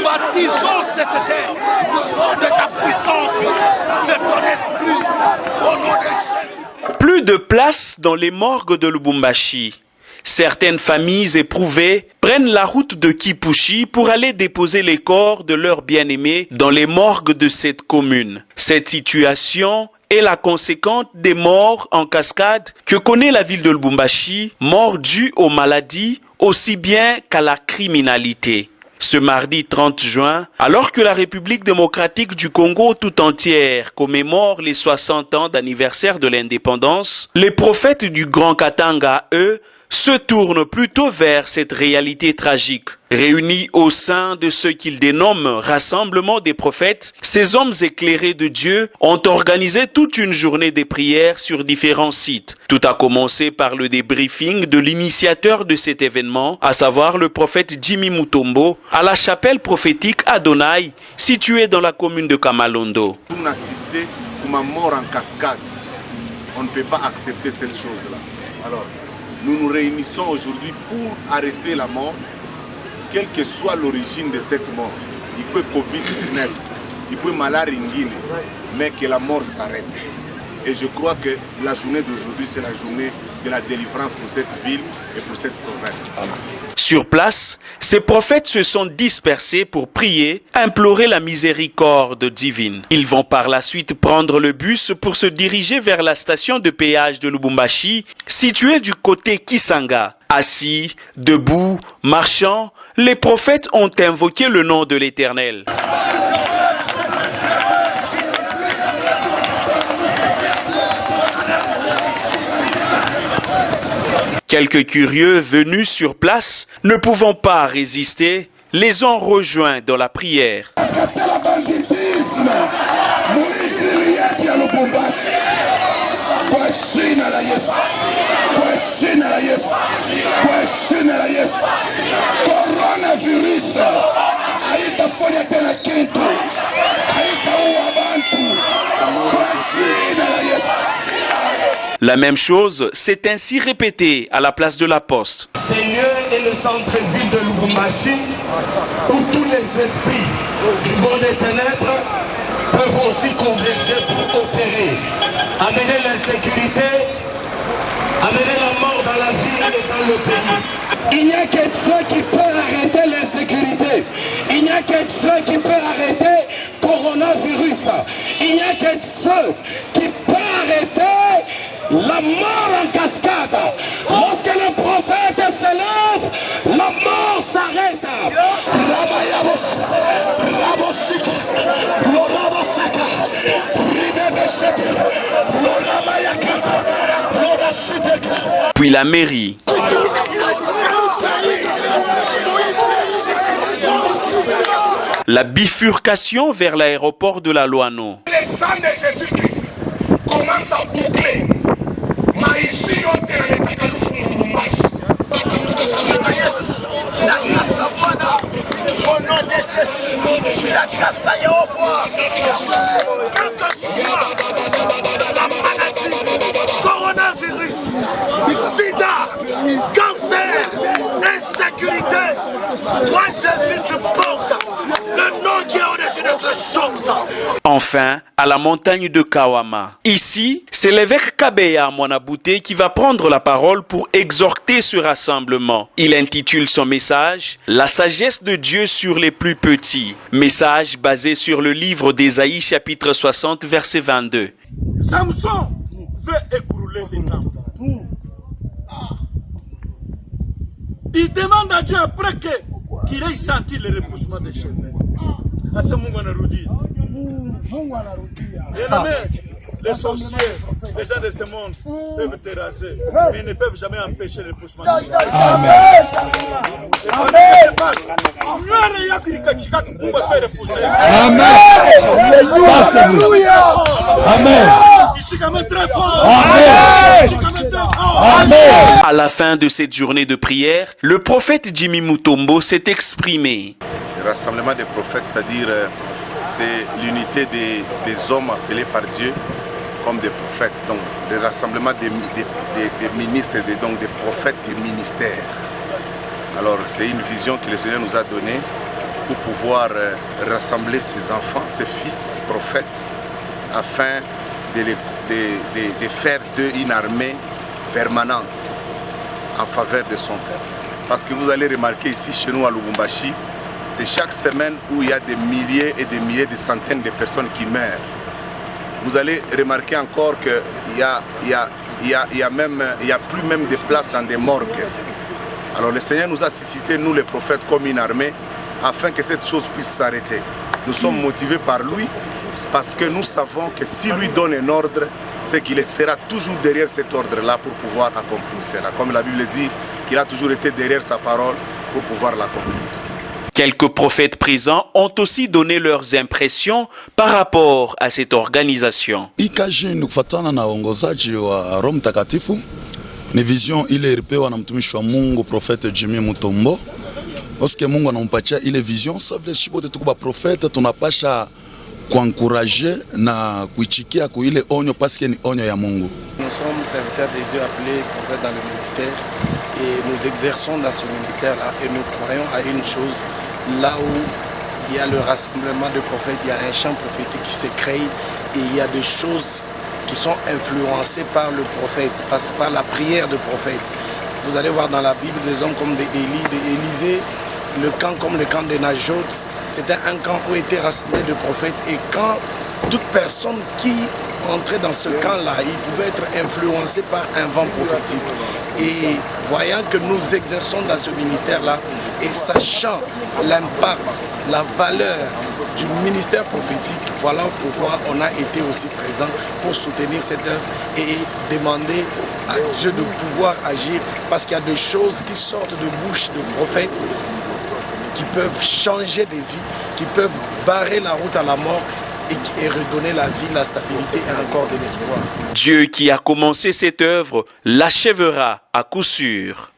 baptisons cette terre de ta puissance, de ton esprit, au nom de Jésus. Plus de place dans les morgues de Lubumbashi. Certaines familles éprouvées prennent la route de Kipushi pour aller déposer les corps de leurs bien-aimés dans les morgues de cette commune. Cette situation est la conséquence des morts en cascade que connaît la ville de Lubumbashi, morts dues aux maladies aussi bien qu'à la criminalité. Ce mardi 30 juin, alors que la République démocratique du Congo tout entière commémore les 60 ans d'anniversaire de l'indépendance, les prophètes du Grand Katanga, eux, se tournent plutôt vers cette réalité tragique. Réunis au sein de ce qu'ils dénomment Rassemblement des prophètes, ces hommes éclairés de Dieu ont organisé toute une journée de prières sur différents sites. Tout a commencé par le débriefing de l'initiateur de cet événement, à savoir le prophète Jimmy Mutombo, à la chapelle prophétique Adonai, située dans la commune de Kamalondo. On assistait à une mort en cascade. On ne peut pas accepter cette chose-là. Alors, nous nous réunissons aujourd'hui pour arrêter la mort, quelle que soit l'origine de cette mort. Il peut Covid-19, il peut maladie ingine, mais que la mort s'arrête. Et je crois que la journée d'aujourd'hui, c'est la journée de la délivrance pour cette ville et pour cette province. Sur place, ces prophètes se sont dispersés pour prier, implorer la miséricorde divine. Ils vont par la suite prendre le bus pour se diriger vers la station de péage de Lubumbashi, située du côté Kisanga. Assis, debout, marchant, les prophètes ont invoqué le nom de l'Éternel. Quelques curieux venus sur place, ne pouvant pas résister, les ont rejoints dans la prière. La même chose s'est ainsi répétée à la place de la Poste. Seigneur est le centre-ville de Lubumbashi où tous les esprits du monde des ténèbres peuvent aussi converger pour opérer, amener l'insécurité, amener la mort dans la ville et dans le pays. Il n'y a que Dieu qui peut arrêter l'insécurité. Il n'y a que Dieu qui peut arrêter le coronavirus. Il n'y a que Dieu qui peut arrêter la mort en cascade. Lorsque le prophète s'élève, la mort s'arrête. Puis la mairie. La bifurcation vers l'aéroport de la Loano. Le sang de Jésus-Christ commence à boucler. Coronavirus, sida, cancer, insécurité, toi Jésus tu portes le nom qui est au-dessus de ces choses. Enfin, à la montagne de Kawama. Ici, c'est l'évêque Kabeya Mwanabouté qui va prendre la parole pour exhorter ce rassemblement. Il intitule son message « La sagesse de Dieu sur les plus petits ». Message basé sur le livre d'Ésaïe chapitre 60 verset 22. Samson veut écrouler les camps. Il demande à Dieu après qu'il ait senti le repoussement des cheveux. À ce moment les sorciers, les gens de ce monde peuvent terrasser, mais ils ne peuvent jamais empêcher le repoussement des cheveux. Amen. Amen. À la fin de cette journée de prière, le prophète Jimmy Mutombo s'est exprimé. Le rassemblement des prophètes, c'est-à-dire c'est l'unité des hommes appelés par Dieu comme des prophètes. Donc le rassemblement des ministres, donc des prophètes, des ministères. Alors c'est une vision que le Seigneur nous a donnée pour pouvoir rassembler ses enfants, ses fils prophètes, afin de faire d'eux une armée permanente en faveur de son peuple. Parce que vous allez remarquer ici chez nous à Lubumbashi, c'est chaque semaine où il y a des milliers et des milliers, des centaines de personnes qui meurent. Vous allez remarquer encore qu'il y a plus même de place dans des morgues. Alors le Seigneur nous a suscité, nous les prophètes, comme une armée, afin que cette chose puisse s'arrêter. Nous sommes motivés par lui, parce que nous savons que si lui donne un ordre, c'est qu'il sera toujours derrière cet ordre-là pour pouvoir accomplir cela. Comme la Bible dit, qu'il a toujours été derrière sa parole pour pouvoir l'accomplir. Quelques prophètes présents ont aussi donné leurs impressions par rapport à cette organisation. Ikaji ni kufuatana na uongozaji wa Roho Mtakatifu, ni vision ile ilipewa na mtumishi wa Mungu Profete Jimmy Mutombo. Lorsque Mungu anampatia ile vision, ça veut dire que tuko ba prophète tunapasha kuencourager na kuichikia ku ile onyo parce que ni onyo ya Mungu. Nous sommes serviteurs de Dieu appelés prophètes dans le ministère et nous exerçons dans ce ministère-là et nous croyons à une chose, là où il y a le rassemblement de prophètes, il y a un champ prophétique qui se crée et il y a des choses qui sont influencées par le prophète, par la prière de prophète. Vous allez voir dans la Bible des hommes comme d'Élisée, le camp comme le camp de Najot, c'était un camp où étaient rassemblés de prophètes et quand toute personne qui entrait dans ce camp-là, il pouvait être influencé par un vent prophétique. Et voyant que nous exerçons dans ce ministère-là et sachant l'impact, la valeur du ministère prophétique, voilà pourquoi on a été aussi présent pour soutenir cette œuvre et demander à Dieu de pouvoir agir parce qu'il y a des choses qui sortent de bouche de prophètes qui peuvent changer des vies, qui peuvent barrer la route à la mort et redonner la vie, la stabilité et encore de l'espoir. Dieu qui a commencé cette œuvre l'achèvera à coup sûr.